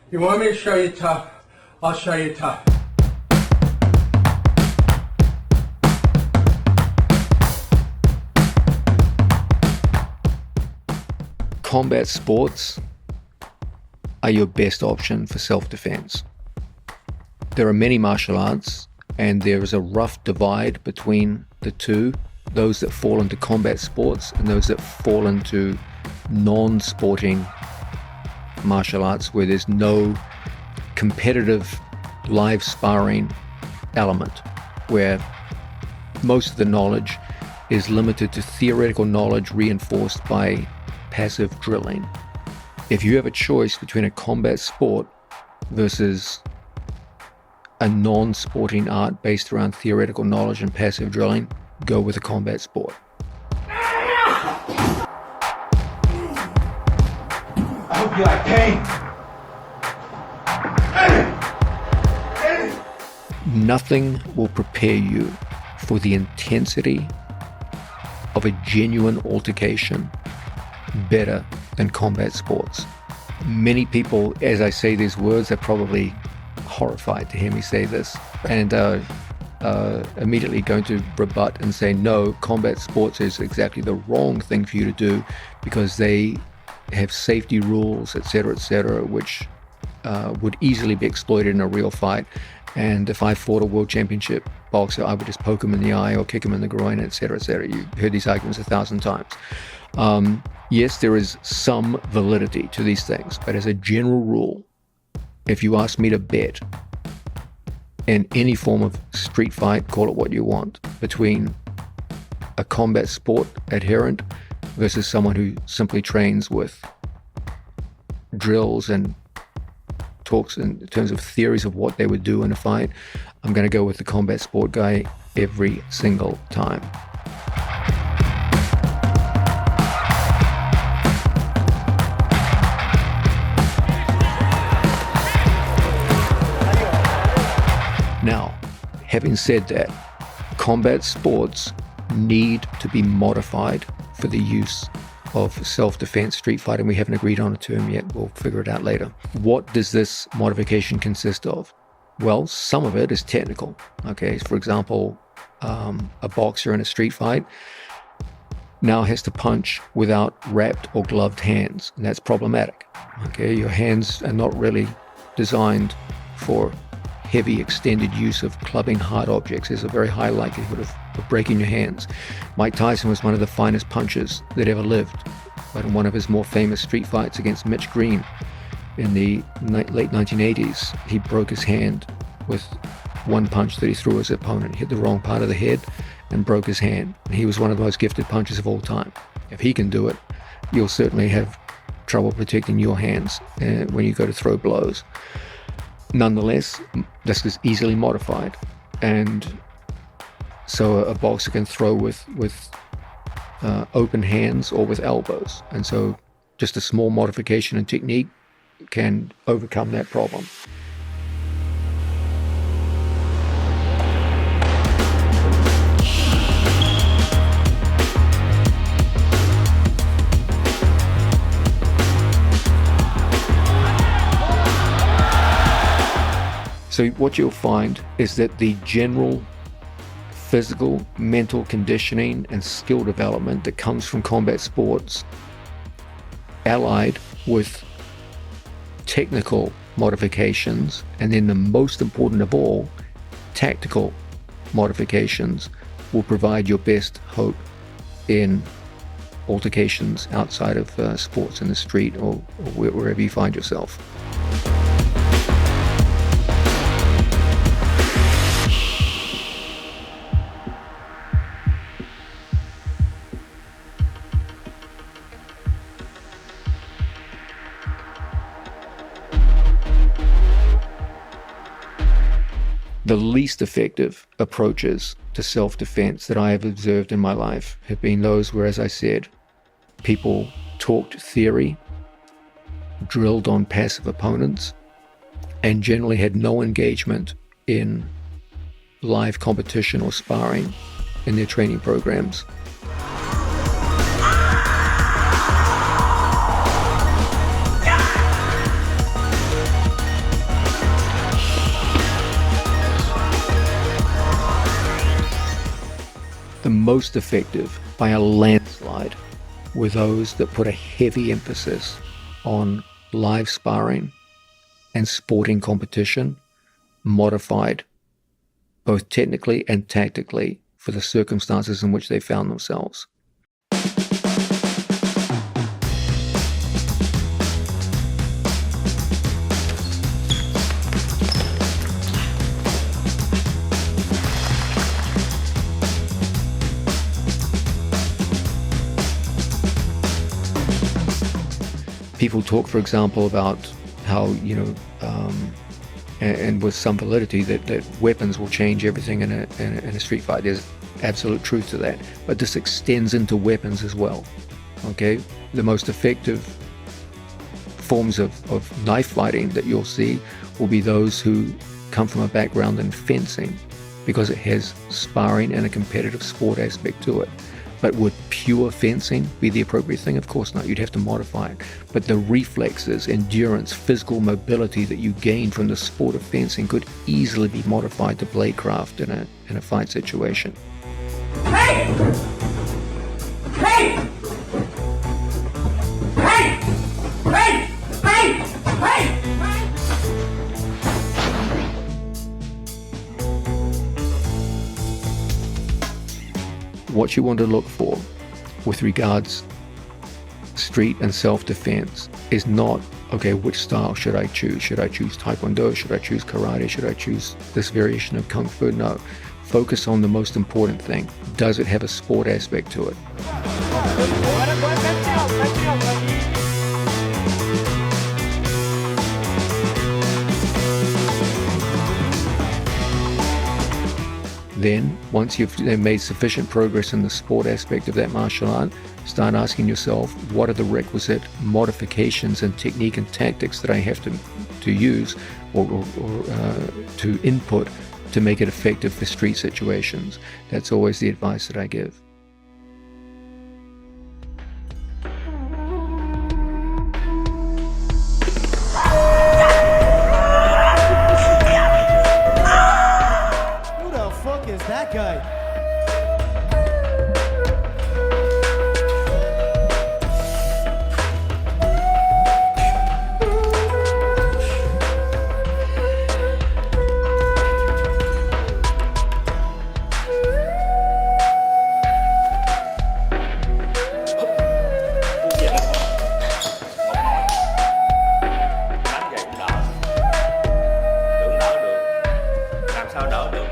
You want me to show you tough? I'll show you tough. Combat sports are your best option for self-defense. There are many martial arts, and there is a rough divide between the two, those that fall into combat sports and those that fall into non-sporting martial arts where there's no competitive live sparring element, where most of the knowledge is limited to theoretical knowledge reinforced by passive drilling. If you have a choice between a combat sport versus a non-sporting art based around theoretical knowledge and passive drilling, go with a combat sport. I hope you like pain. Nothing will prepare you for the intensity of a genuine altercation better than combat sports. Many people, as I say these words, are probably horrified to hear me say this, and immediately going to rebut and say, no, combat sports is exactly the wrong thing for you to do because they have safety rules, etc., which would easily be exploited in a real fight. And if I fought a world championship boxer, I would just poke him in the eye or kick him in the groin, etc., etc. You've heard these arguments 1,000 times. Yes, there is some validity to these things, but as a general rule, if you ask me to bet in any form of street fight, call it what you want, between a combat sport adherent versus someone who simply trains with drills and talks in terms of theories of what they would do in a fight, I'm going to go with the combat sport guy every single time. Now, having said that, combat sports need to be modified for the use of self-defense street fighting. We haven't agreed on a term yet. We'll figure it out later. What does this modification consist of? Well, some of it is technical. Okay, for example, a boxer in a street fight now has to punch without wrapped or gloved hands, and that's problematic. Okay, your hands are not really designed for heavy extended use of clubbing hard objects. There's a very high likelihood of breaking your hands. Mike Tyson was one of the finest punchers that ever lived, but in one of his more famous street fights against Mitch Green in the late 1980s, he broke his hand with one punch that he threw his opponent. He hit the wrong part of the head and broke his hand. And he was one of the most gifted punchers of all time. If he can do it, you'll certainly have trouble protecting your hands when you go to throw blows. Nonetheless, this is easily modified, and so a boxer can throw with open hands or with elbows, and so just a small modification in technique can overcome that problem. So what you'll find is that the general physical, mental conditioning and skill development that comes from combat sports, allied with technical modifications, and then the most important of all, tactical modifications, will provide your best hope in altercations outside of sports in the street or wherever you find yourself. The least effective approaches to self-defense that I have observed in my life have been those where, as I said, people talked theory, drilled on passive opponents, and generally had no engagement in live competition or sparring in their training programs. most effective by a landslide were those that put a heavy emphasis on live sparring and sporting competition, modified both technically and tactically for the circumstances in which they found themselves. People talk, for example, about how, and with some validity, that weapons will change everything in a street fight. There's absolute truth to that. But this extends into weapons as well. Okay? The most effective forms of knife fighting that you'll see will be those who come from a background in fencing, because it has sparring and a competitive sport aspect to it. But would pure fencing be the appropriate thing? Of course not. You'd have to modify it. But the reflexes, endurance, physical mobility that you gain from the sport of fencing could easily be modified to bladecraft in a fight situation. Hey! Hey! Hey! Hey! Hey! Hey! What you want to look for with regards street and self-defense is not, okay, which style should I choose? Should I choose Taekwondo? Should I choose Karate? Should I choose this variation of Kung Fu? No. Focus on the most important thing. Does it have a sport aspect to it? Then, once you've made sufficient progress in the sport aspect of that martial art, start asking yourself, what are the requisite modifications and technique and tactics that I have to use or to input to make it effective for street situations? That's always the advice that I give. That guy. Đánh vậy cũng đỡ. Tưởng đỡ được. Làm sao đỡ được?